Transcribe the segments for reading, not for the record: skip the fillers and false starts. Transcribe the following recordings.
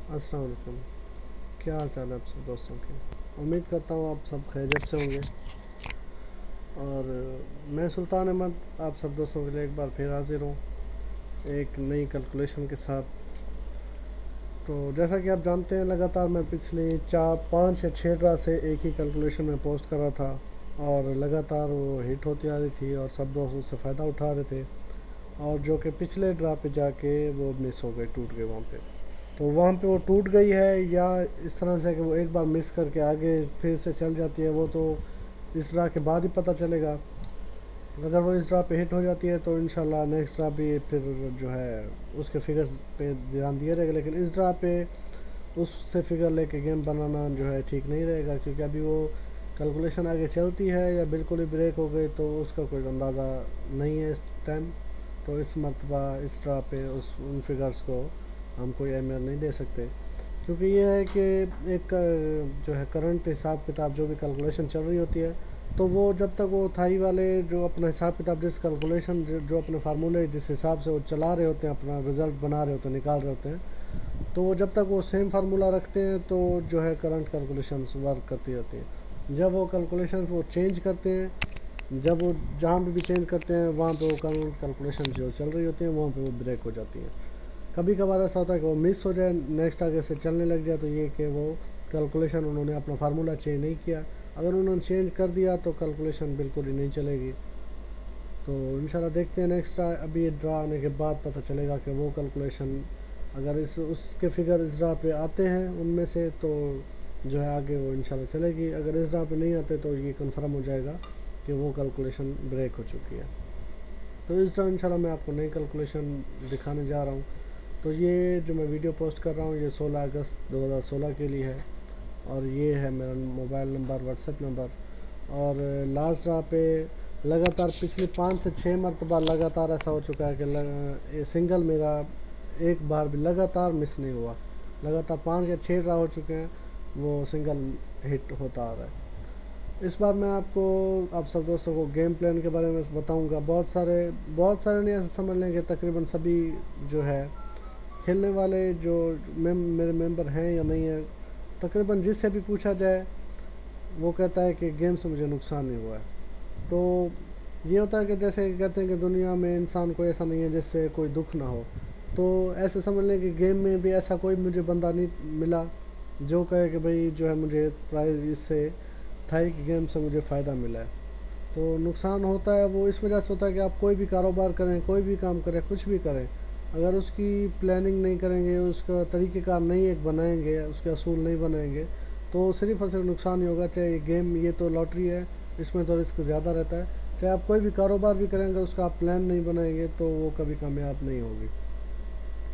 अस्सलाम वालेकुम। क्या हाल चाल है आप सब दोस्तों के। उम्मीद करता हूँ आप सब खैरियत से होंगे। और मैं सुल्तान अहमद आप सब दोस्तों के लिए एक बार फिर हाजिर हूँ एक नई कैलकुलेशन के साथ। तो जैसा कि आप जानते हैं, लगातार मैं पिछले 4 5 या 6 से एक ही कैलकुलेशन में पोस्ट कर रहा था और लगातार वो हिट होती आ रही थी और सब दोस्त उससे फ़ायदा उठा रहे थे। और जो कि पिछले ड्रा पे जाके वो मिस हो गए, टूट गए वहाँ पे। तो वहाँ पे वो टूट गई है या इस तरह से कि वो एक बार मिस करके आगे फिर से चल जाती है, वो तो इस ड्रा के बाद ही पता चलेगा। अगर वो इस ड्रा पे हिट हो जाती है तो इंशाल्लाह नेक्स्ट ड्रा भी फिर जो है उसके फिगर्स पे ध्यान दिया रहेगा। लेकिन इस ड्रा पे उससे फिगर लेके गेम बनाना जो है ठीक नहीं रहेगा, क्योंकि अभी वो कैलकुलेशन आगे चलती है या बिल्कुल ही ब्रेक हो गई तो उसका कोई अंदाज़ा नहीं है इस टाइम। तो इस मरतबा इस ड्रा पे उस उन फिगर्स को हम कोई अहमियत नहीं दे सकते, क्योंकि ये है कि एक जो है करंट हिसाब किताब जो भी कैलकुलेशन चल रही होती है, तो वो जब तक वो थाई वाले जो अपना हिसाब किताब जिस कैलकुलेशन जो अपने फार्मूले जिस हिसाब से वो चला रहे होते हैं, अपना रिज़ल्ट बना रहे होते हैं, निकाल रहे होते हैं, तो वो जब तक वो सेम फार्मूला रखते हैं तो जो है करंट कैलकुलेशंस वर्क करती रहती हैं। जब वो कैलकुलेशंस वो चेंज करते हैं, जब वो जहाँ पे भी चेंज करते हैं वहाँ पे वो करंट कैलकुलेशन जो चल रही होती हैं वहाँ पे वो ब्रेक हो जाती हैं। कभी कभार ऐसा होता है कि वो मिस हो जाए, नेक्स्ट आगे से चलने लग जाए, तो ये कि वो कैलकुलेशन उन्होंने अपना फार्मूला चेंज नहीं किया। अगर उन्होंने चेंज कर दिया तो कैलकुलेशन बिल्कुल ही नहीं चलेगी। तो इंशाल्लाह देखते हैं नेक्स्ट अभी ड्रा आने के बाद पता चलेगा कि वो कैलकुलेशन अगर इस उसके फिगर इस ड्रा पे आते हैं उनमें से तो जो है आगे वो इंशाल्लाह चलेगी। अगर इस ड्रा पे नहीं आते तो ये कंफर्म हो जाएगा कि वो कैलकुलेशन ब्रेक हो चुकी है। तो इस ड्रा इंशाल्लाह मैं आपको नई कैलकुलेशन दिखाने जा रहा हूँ। तो ये जो मैं वीडियो पोस्ट कर रहा हूँ ये 16 अगस्त 2016 के लिए है और ये है मेरा मोबाइल नंबर, व्हाट्सएप नंबर। और लास्ट ड्रा पे लगातार पिछले 5 से 6 मरतबा लगातार ऐसा हो चुका है कि सिंगल मेरा एक बार भी लगातार मिस नहीं हुआ। लगातार 5 या 6 ड्रा हो चुके हैं, वो सिंगल हिट होता आ रहा है। इस बार मैं आपको आप सब दोस्तों को गेम प्लान के बारे में बताऊंगा। बहुत सारे नहीं, ऐसे समझ लें कि तकरीबन सभी जो है खेलने वाले जो मेरे मेंबर हैं या नहीं है, तकरीबन जिससे भी पूछा जाए वो कहता है कि गेम से मुझे नुकसान नहीं हुआ है। तो ये होता है कि जैसे कहते हैं कि दुनिया में इंसान कोई ऐसा नहीं है जिससे कोई दुख ना हो। तो ऐसे समझ लें कि गेम में भी ऐसा कोई मुझे बंदा नहीं मिला जो कहे कि भाई जो है मुझे प्राइज़ इससे था कि गेम से मुझे फ़ायदा मिला है। तो नुकसान होता है वो इस वजह से होता है कि आप कोई भी कारोबार करें, कोई भी काम करें, कुछ भी करें, अगर उसकी प्लानिंग नहीं करेंगे, उसका तरीक़ेकार नहीं एक बनाएंगे, उसके असूल नहीं बनाएंगे, तो सिर्फ़ और सिर्फ नुकसान ही होगा। चाहे ये गेम, ये तो लॉटरी है, इसमें तो रिस्क ज़्यादा रहता है। चाहे आप कोई भी कारोबार भी करेंगे, उसका आप प्लान नहीं बनाएंगे तो वो कभी कामयाब नहीं होगी।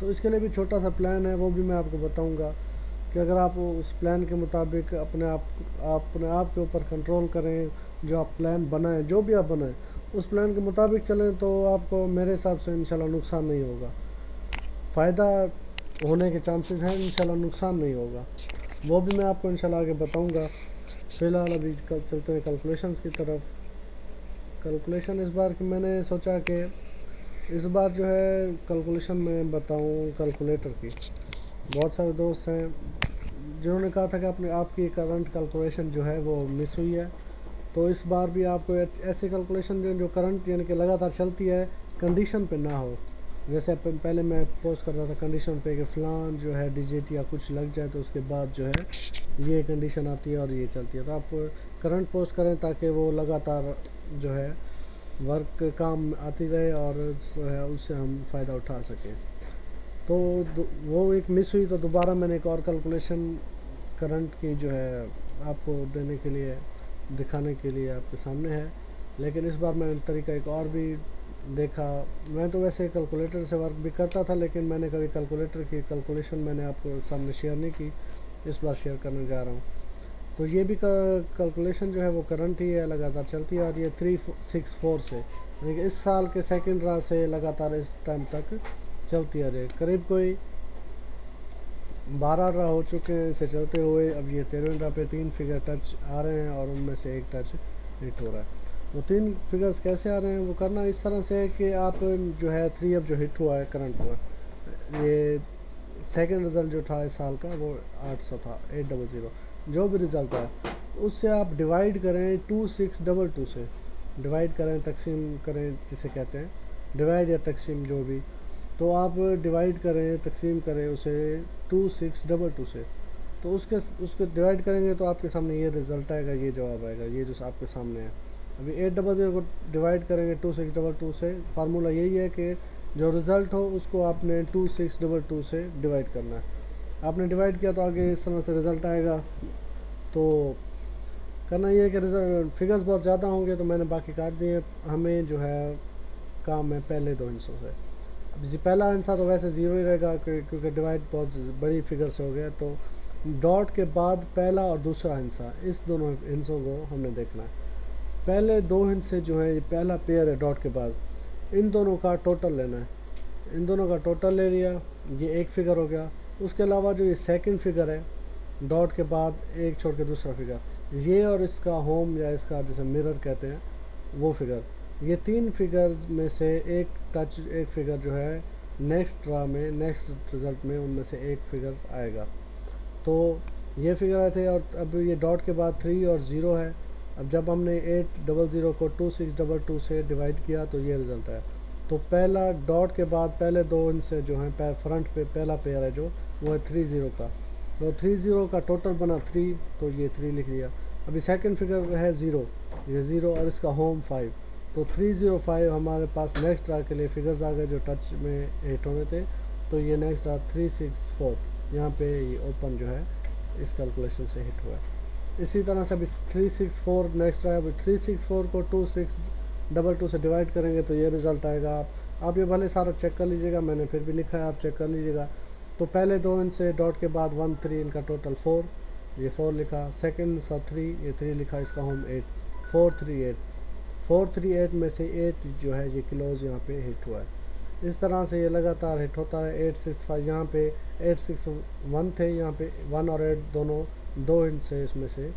तो इसके लिए भी छोटा सा प्लान है, वो भी मैं आपको बताऊंगा कि अगर आप उस प्लान के मुताबिक अपने आप के ऊपर कंट्रोल करें, जो आप प्लान बनाएं, जो भी आप बनाएं उस प्लान के मुताबिक चलें, तो आपको मेरे हिसाब से इंशाल्लाह नुकसान नहीं होगा। फ़ायदा होने के चांसेस हैं, इंशाल्लाह नुकसान नहीं होगा। वो भी मैं आपको इंशाल्लाह आगे बताऊंगा। फ़िलहाल अभी चलते हैं कैलकुलेशंस की तरफ। कैलकुलेशन इस बार की मैंने सोचा कि इस बार जो है कैलकुलेशन में बताऊं कैलकुलेटर की। बहुत सारे दोस्त हैं जिन्होंने कहा था कि अपने आपकी करंट कैलकुलेशन जो है वो मिस हुई है। तो इस बार भी आपको ऐसी कैलकुलेशन जो करंट यानी कि लगातार चलती है, कंडीशन पे ना हो। जैसे पहले मैं पोस्ट करता था कंडीशन पे कि फ़लान जो है डिजिट या कुछ लग जाए तो उसके बाद जो है ये कंडीशन आती है और ये चलती है। तो आप करंट पोस्ट करें ताकि वो लगातार जो है वर्क काम आती रहे और जो है उससे हम फ़ायदा उठा सकें। तो वो एक मिस हुई तो दोबारा मैंने एक और कैलकुलेशन करंट की जो है आपको देने के लिए, दिखाने के लिए आपके सामने है। लेकिन इस बार मैंने तरीका एक और भी देखा। मैं तो वैसे कैलकुलेटर से वर्क भी करता था, लेकिन मैंने कभी कैलकुलेटर की कैलकुलेशन मैंने आपको सामने शेयर नहीं की, इस बार शेयर करने जा रहा हूँ। तो ये भी कैलकुलेशन जो है वो करंट ही है, लगातार चलती आ रही है 364 से, यानी कि इस साल के सेकंड रा से लगातार इस टाइम तक चलती आ रही है। करीब कोई 12 ड्रा हो चुके हैं इसे चलते हुए। अब ये 13वें ड्रा पे 3 फिगर टच आ रहे हैं और उनमें से एक टच हिट हो रहा है। वो 3 फिगर्स कैसे आ रहे हैं, वो करना इस तरह से है कि आप जो है 3 अब जो हिट हुआ है करंट हुआ, ये सेकंड रिज़ल्ट जो था इस साल का वो 800 था, 800। जो भी रिज़ल्ट है उससे आप डिवाइड करें 2622 से, डिवाइड करें, तकसीम करें जिसे कहते हैं, डिवाइड या तकसीम जो भी, तो आप डिवाइड करें, तकसीम करें उसे 2622 से, तो उसके डिवाइड करेंगे तो आपके सामने ये रिज़ल्ट आएगा, ये जवाब आएगा, ये जो आपके सामने है। अभी 800 को डिवाइड करेंगे 2622 से, फार्मूला यही है कि जो रिज़ल्ट हो उसको आपने 2622 से डिवाइड करना है। आपने डिवाइड किया तो आगे इस तरह से रिज़ल्ट आएगा। तो करना ये है कि रिज़ल्ट फिगर्स बहुत ज़्यादा होंगे तो मैंने बाकी काट दिए। हमें जो है काम है पहले दो हिस्सों से। अब इसी पहला हिस्सा तो वैसे ज़ीरो ही रहेगा क्योंकि डिवाइड बहुत बड़ी फिगर से हो गया। तो डॉट के बाद पहला और दूसरा हिस्सा, इस दोनों हिस्सों को हमने देखना है। पहले दो हिस्से जो है, ये पहला पेयर है डॉट के बाद, इन दोनों का टोटल लेना है। इन दोनों का टोटल ले लिया, ये एक फिगर हो गया। उसके अलावा जो ये सेकंड फिगर है डॉट के बाद एक छोड़ के दूसरा फिगर, ये और इसका होम या इसका जैसे मिरर कहते हैं वो फिगर, ये तीन फिगर्स में से एक फिगर जो है नेक्स्ट ड्रा में, नेक्स्ट रिज़ल्ट में उनमें से एक फिगर आएगा। तो ये फिगर आए थे और अब ये डॉट के बाद 3 और 0 है। अब जब हमने 800 को 2622 से डिवाइड किया तो ये रिज़ल्ट आया। तो पहला डॉट के बाद पहले दो इनसे जो है फ्रंट पे पहला पेयर है जो वो है 30 का, तो 30 का टोटल बना 3, तो ये 3 लिख लिया। अभी सेकंड फिगर है 0, ये 0 और इसका होम 5, तो 305 हमारे पास नेक्स्ट ड्रा के लिए फिगर्स आ गए जो टच में हिट होने थे। तो ये नेक्स्ट ड्रा 364 यहाँ पे ये ओपन जो है इस कैलकुलेशन से हिट हुआ है। इसी तरह से अभी 364 नेक्स्ट ड्रा है। 364 को 2622 से डिवाइड करेंगे तो ये रिज़ल्ट आएगा। आप ये भले सारा चेक कर लीजिएगा, मैंने फिर भी लिखा है, आप चेक कर लीजिएगा। तो पहले दो इनसे डॉट के बाद 1 3, इनका टोटल 4, ये 4 लिखा। सेकंड सा 3, ये 3 लिखा, इसका होम 8, 438 में से 8 जो है ये क्लोज यहाँ पे हिट हुआ है। इस तरह से ये लगातार हिट होता है। 865 यहाँ पे 861 थे, यहाँ पे 1 और 8 दोनों दो हिट से इसमें से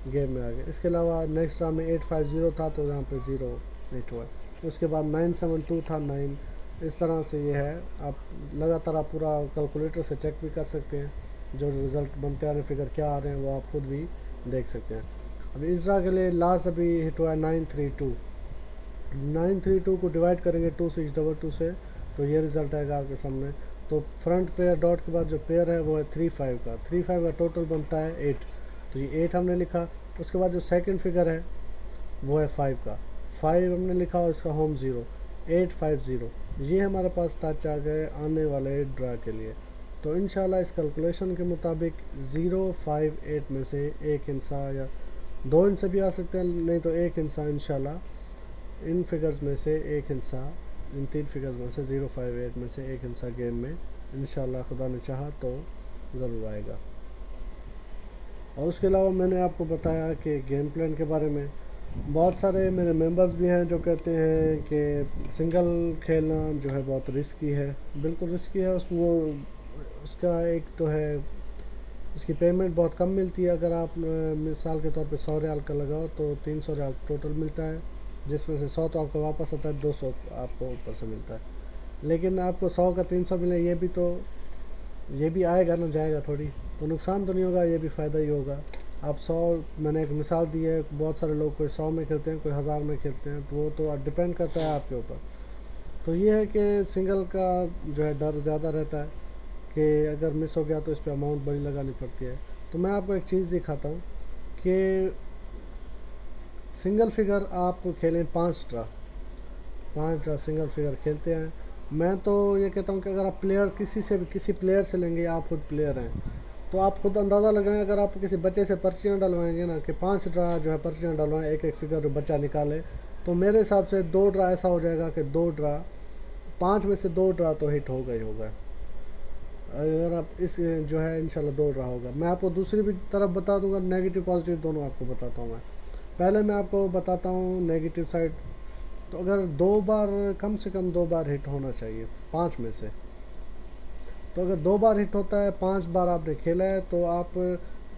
गेम में आ गए। इसके अलावा नेक्स्ट ड्रा में 850 था तो यहाँ पे 0 हिट हुआ है। उसके बाद 972 था 9। इस तरह से ये है, आप लगातार आप पूरा कैलकुलेटर से चेक भी कर सकते हैं, जो रिज़ल्ट बनते आ रहे फिगर क्या आ रहे हैं वो आप खुद भी देख सकते हैं। अभी इस ड्रा के लिए लास्ट अभी हिट हुआ है 932 को डिवाइड करेंगे 2622 से तो ये रिज़ल्ट आएगा आपके सामने। तो फ्रंट पेयर डॉट के बाद जो पेयर है वो है 35 का टोटल बनता है 8, तो ये 8 हमने लिखा। उसके बाद जो सेकंड फिगर है वो है 5 का, 5 हमने लिखा और इसका होम 0, 850। ये हमारे पास टच आ गए आने वाले ड्रा के लिए। तो इंशाल्लाह इस कैलकुलेशन के मुताबिक 058 में से एक हिस्सा या दो हिस्से भी आ सकते हैं, नहीं तो एक हिस्सा इंशाल्लाह इन फिगर्स में से एक हिस्सा, इन तीन फिगर्स में से 058 में से एक हिस्सा गेम में इंशाल्लाह खुदा ने चाहा तो ज़रूर आएगा। और उसके अलावा मैंने आपको बताया कि गेम प्लान के बारे में बहुत सारे मेरे मेंबर्स भी हैं जो कहते हैं कि सिंगल खेलना जो है बहुत रिस्की है। बिल्कुल रिस्की है। उसका एक तो है इसकी पेमेंट बहुत कम मिलती है। अगर आप मिसाल के तौर पे 100 रियाल का लगाओ तो 300 रियाल टोटल मिलता है, जिसमें से 100 तो आपको वापस आता है, 200 आपको ऊपर से मिलता है। लेकिन आपको 100 का 300 मिले ये भी आएगा ना, जाएगा थोड़ी, तो नुकसान तो नहीं होगा, ये भी फ़ायदा ही होगा। आप 100, मैंने एक मिसाल दी है, बहुत सारे लोग कोई 100 में खेलते हैं, कोई 1000 में खेलते हैं, तो वो तो डिपेंड करता है आपके ऊपर। तो ये है कि सिंगल का जो है डर ज़्यादा रहता है कि अगर मिस हो गया तो इस पर अमाउंट बड़ी लगानी पड़ती है। तो मैं आपको एक चीज़ दिखाता हूँ कि सिंगल फिगर आप खेलें 5 ड्रा सिंगल फिगर खेलते हैं। मैं तो ये कहता हूँ कि अगर आप किसी प्लेयर से लेंगे, आप खुद प्लेयर हैं, तो आप खुद अंदाज़ा लगाएं। अगर आप किसी बच्चे से पर्चियाँ डलवाएंगे ना कि 5 ड्रा जो है पर्चियाँ डलवाएं, एक फिगर बच्चा निकाले, तो मेरे हिसाब से 2 ड्रा ऐसा हो जाएगा कि 5 में से 2 ड्रा तो हिट होगा ही होगा। अगर आप इस जो है इंशाल्लाह 2 ड्रा होगा। मैं आपको दूसरी भी तरफ बता दूंगा, नेगेटिव पॉजिटिव दोनों आपको बताता हूँ। मैं पहले मैं आपको बताता हूँ नेगेटिव साइड। तो अगर 2 बार, कम से कम 2 बार हिट होना चाहिए 5 में से। तो अगर 2 बार हिट होता है, 5 बार आपने खेला है, तो आप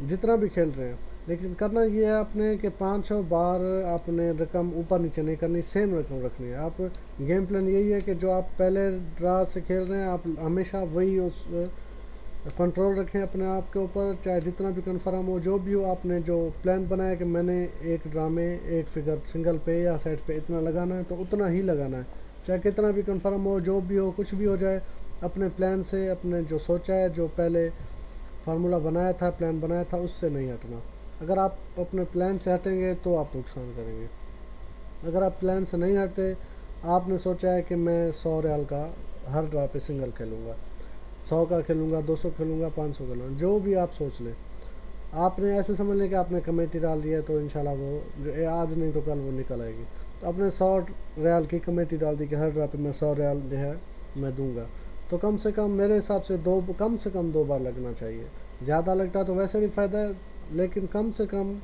जितना भी खेल रहे हैं, लेकिन करना ये है आपने कि 5 बार आपने रकम ऊपर नीचे नहीं करनी, सेम रकम रखनी है। आप गेम प्लान यही है कि जो आप पहले ड्रा से खेल रहे हैं आप हमेशा वही कंट्रोल रखें अपने आप के ऊपर, चाहे जितना भी कन्फर्म हो, जो भी हो। आपने जो प्लान बनाया कि मैंने एक ड्रामे एक फिगर सिंगल पे या सेट पे इतना लगाना है, तो उतना ही लगाना है, चाहे कितना भी कन्फर्म हो, जो भी हो, कुछ भी हो जाए। अपने प्लान से, अपने जो सोचा है, जो पहले फार्मूला बनाया था, प्लान बनाया था, उससे नहीं हटना। अगर आप अपने प्लान से हटेंगे तो आप नुकसान करेंगे। अगर आप प्लान से नहीं हटते, आपने सोचा है कि मैं 100 रियाल का हर ड्रा पे सिंगल खेलूँगा, 100 का खेलूँगा, 200 खेलूँगा, 500 खेलूँगा, जो भी आप सोच लें, आपने ऐसे समझ लें कि आपने कमेटी डाल दी है, तो इंशाल्लाह वो आज नहीं तो कल वो निकल आएगी। तो आपने 100 रियाल की कमेटी डाल दी कि हर ड्रा पे मैं 100 रियाल जो है मैं दूंगा, तो कम से कम मेरे हिसाब से कम से कम 2 बार लगना चाहिए। ज़्यादा लगता है तो वैसे भी फ़ायदा है, लेकिन कम से कम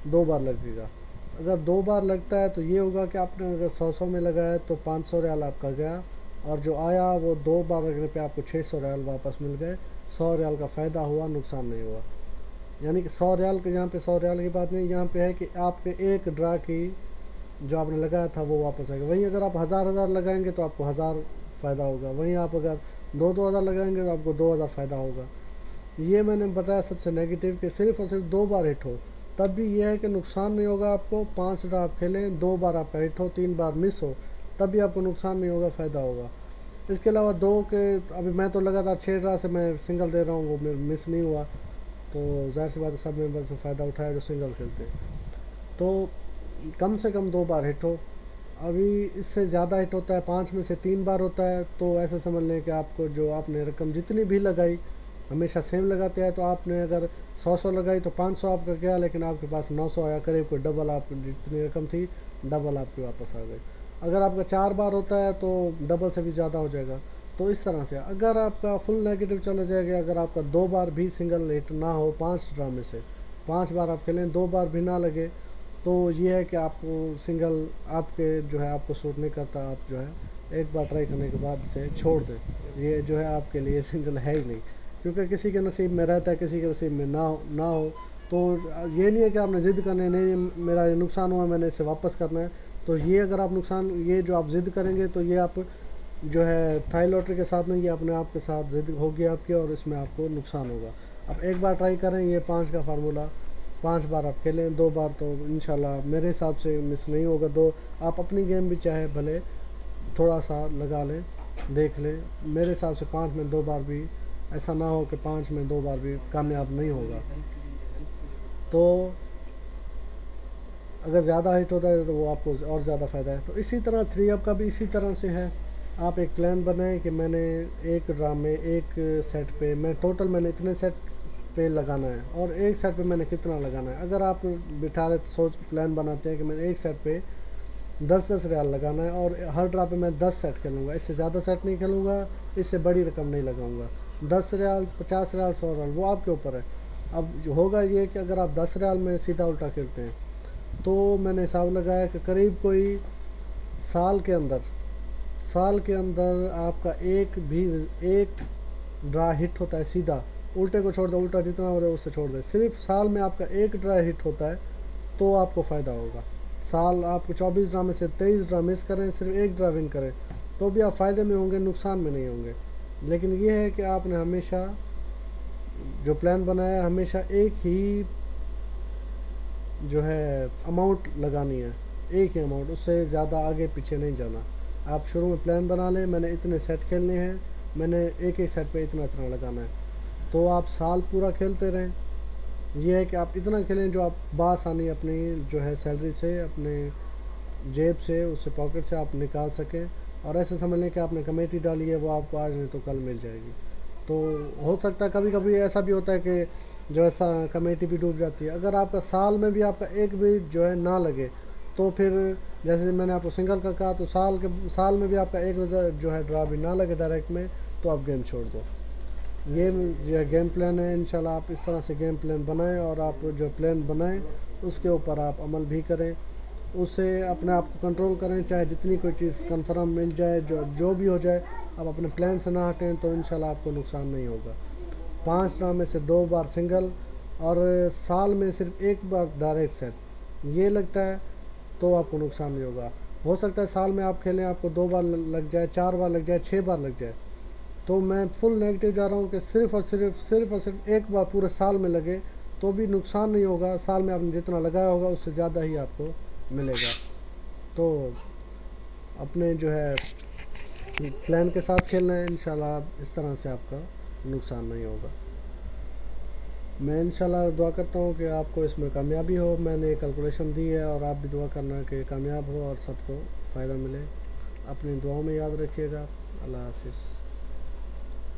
2 बार लगेगा। अगर 2 बार लगता है तो ये होगा कि आपने अगर 100 में लगाया तो 500 रियाल आपका गया, और जो आया वो 2 बार लगने पे आपको 600 रियाल वापस मिल गए। 100 रियाल का फ़ायदा हुआ, नुकसान नहीं हुआ। यानी कि 100 रियाल के, यहाँ पे 100 रियाल की बात नहीं, यहाँ पे है कि आपके एक ड्रा की जो आपने लगाया था वो वापस आएगा। वहीं अगर आप हज़ार लगाएंगे तो आपको 1000 फ़ायदा होगा, वहीं आप अगर 2-2 हज़ार लगाएंगे तो आपको 2000 फ़ायदा होगा। ये मैंने बताया सबसे नेगेटिव कि सिर्फ और सिर्फ 2 बार हिट हो, तब भी ये है कि नुकसान नहीं होगा आपको। 5 ड्रा आप खेलें, 2 बार आपका हिट हो, 3 बार मिस हो, तब भी आपको नुकसान नहीं होगा, फ़ायदा होगा। इसके अलावा दो के, अभी मैं तो लगातार 6 ड्रा से मैं सिंगल दे रहा हूँ, वो मिस नहीं हुआ, तो ज़ाहिर सी बात है सब मेंबर से फ़ायदा उठाया जो सिंगल खेलते हैं। तो कम से कम 2 बार हिट हो। अभी इससे ज़्यादा हिट होता है, 5 में से 3 बार होता है, तो ऐसा समझ लें कि आपको जो आपने रकम जितनी भी लगाई, हमेशा सेम लगाते हैं, तो आपने अगर 100 लगाई तो 500 आपका गया, लेकिन आपके पास 900 आया, करीब कोई डबल, आप जितनी रकम थी डबल आपकी वापस आ गई। अगर आपका 4 बार होता है तो डबल से भी ज़्यादा हो जाएगा। तो इस तरह से अगर आपका फुल नेगेटिव चला जाएगा, अगर आपका 2 बार भी सिंगल हिट ना हो, 5 ड्रा में से 5 बार आप खेलें, 2 बार भी ना लगे, तो ये है कि आपको सिंगल आपके जो है आपको सूट नहीं करता, आप जो है एक बार ट्राई करने के बाद इसे छोड़ दें। ये जो है आपके लिए सिंगल है ही नहीं, क्योंकि किसी के नसीब में रहता है, किसी के नसीब में ना हो। तो ये नहीं है कि आपने ज़िद करनी, नहीं मेरा ये नुकसान हुआ, मैंने इसे वापस करना है। तो ये अगर आप नुकसान, ये जो आप ज़िद करेंगे, तो ये आप जो है थाई लॉटरी के साथ नहीं, ये अपने आप के साथ ज़िद होगी आपकी, और इसमें आपको नुकसान होगा। आप एक बार ट्राई करें ये 5 का फार्मूला, 5 बार आप खेलें, 2 बार तो इंशाल्लाह मेरे हिसाब से मिस नहीं होगा। दो आप अपनी गेम भी चाहे भले थोड़ा सा लगा लें, देख लें, मेरे हिसाब से 5 में 2 बार भी, ऐसा ना हो कि 5 में 2 बार भी कामयाब नहीं होगा। तो अगर ज़्यादा हिट होता है तो वो आपको और ज़्यादा फ़ायदा है। तो इसी तरह 3 अप का भी इसी तरह से है। आप एक प्लान बनाएं कि मैंने एक ड्रा में एक सेट पे मैं टोटल मैंने इतने सेट पे लगाना है, और एक सेट पे मैंने कितना लगाना है। अगर आप बिठा ले सोच प्लान बनाते हैं कि मैंने एक सेट पे 10-10 रियाल लगाना है, और हर ड्रा पे मैं 10 सेट खेलूँगा, इससे ज़्यादा सेट नहीं खेलूँगा, इससे बड़ी रकम नहीं लगाऊँगा। 10 रियाल, 50 रियाल, 100 रियाल, वो आपके ऊपर है। अब होगा ये कि अगर आप 10 रियाल में सीधा उल्टा खेलते हैं, तो मैंने हिसाब लगाया कि करीब कोई साल के अंदर आपका एक ड्रा हिट होता है सीधा। उल्टे को छोड़ दो, उल्टा जितना हो रहा है उससे छोड़ दे, सिर्फ साल में आपका एक ड्रा हिट होता है तो आपको फ़ायदा होगा। साल आपको 24 ड्रा में से 23 ड्रा मिस करें, सिर्फ एक ड्रा विन करें, तो भी आप फ़ायदे में होंगे, नुकसान में नहीं होंगे। लेकिन ये है कि आपने हमेशा जो प्लान बनाया, हमेशा एक ही जो है अमाउंट लगानी है, एक ही अमाउंट, उससे ज़्यादा आगे पीछे नहीं जाना। आप शुरू में प्लान बना लें, मैंने इतने सेट खेलने हैं, मैंने एक सेट पे इतना इतना लगाना है, तो आप साल पूरा खेलते रहें। ये है कि आप इतना खेलें जो आप बासानी अपनी जो है सैलरी से, अपने जेब से, उससे पॉकेट से आप निकाल सकें, और ऐसे समझ लें कि आपने कमेटी डाली है, वो आपको आज नहीं तो कल मिल जाएगी। तो हो सकता है कभी कभी ऐसा भी होता है कि जो ऐसा कमेटी भी डूब जाती है। अगर आपका साल में भी आपका एक भी जो है ना लगे, तो फिर जैसे मैंने आपको सिंगल का कहा, तो साल में भी आपका एक जो है ड्रा भी ना लगे डायरेक्ट में, तो आप गेम छोड़ दो। ये जो है गेम प्लान है। इंशाल्लाह आप इस तरह से गेम प्लान बनाएं, और आप जो प्लान बनाएं उसके ऊपर आप अमल भी करें, उससे अपने आप को कंट्रोल करें। चाहे जितनी कोई चीज़ कंफर्म मिल जाए, जो भी हो जाए, आप अपने प्लान से ना हटें, तो इंशाल्लाह आपको नुकसान नहीं होगा। 5 ड्रा में से 2 बार सिंगल, और साल में सिर्फ एक बार डायरेक्ट सेट, ये लगता है तो आपको नुकसान नहीं होगा। हो सकता है साल में आप खेलें, आपको 2 बार लग जाए, 4 बार लग जाए, 6 बार लग जाए, तो मैं फुल नेगेटिव जा रहा हूँ कि सिर्फ और सिर्फ एक बार पूरे साल में लगे तो भी नुकसान नहीं होगा। साल में आपने जितना लगाया होगा उससे ज़्यादा ही आपको मिलेगा। तो अपने जो है प्लान के साथ खेलना है, इंशाल्लाह इस तरह से आपका नुकसान नहीं होगा। मैं इंशाल्लाह दुआ करता हूँ कि आपको इसमें कामयाबी हो। मैंने कैलकुलेशन दी है और आप भी दुआ करना कि कामयाब हो और सबको फ़ायदा मिले। अपनी दुआओं में याद रखिएगा। अल्लाह हाफिज़।